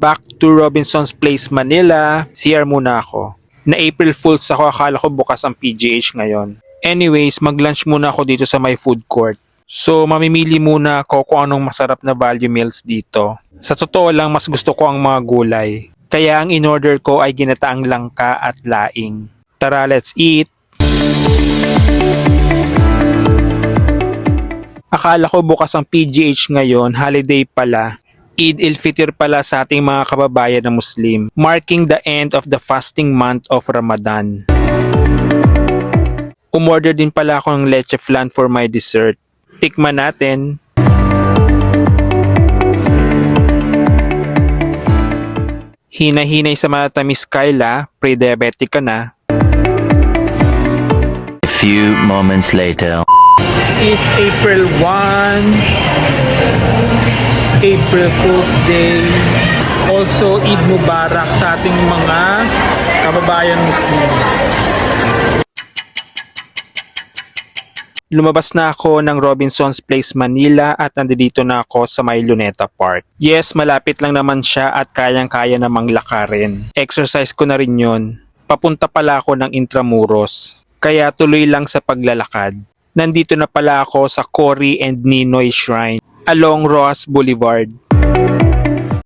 Back to Robinson's Place, Manila. CR muna ako. Na April Fools ako, akala ko bukas ang PGH ngayon. Anyways, mag-lunch muna ako dito sa may food court. So, mamimili muna ako kung anong masarap na value meals dito. Sa totoo lang, mas gusto ko ang mga gulay. Kaya ang in-order ko ay ginataang langka at laing. Tara, let's eat! Akala ko bukas ang PGH ngayon, holiday pala. Eid al-Fitr pala sa ating mga kababayan na Muslim, marking the end of the fasting month of Ramadan. Umorder din pala ako ng leche flan for my dessert. Tikman natin. Hinahinay sa matamis, Kyla, pre-diabetic ka na. A few moments later. It's April 1. April Fool's Day. Also, Eid Mubarak sa ating mga kababayan Muslim. Lumabas na ako ng Robinson's Place, Manila at nandito na ako sa may Luneta Park. Yes, malapit lang naman siya at kayang-kaya namang lakarin. Exercise ko na rin yun. Papunta pala ako ng Intramuros. Kaya tuloy lang sa paglalakad. Nandito na pala ako sa Cory and Ninoy Shrine along Roas Boulevard.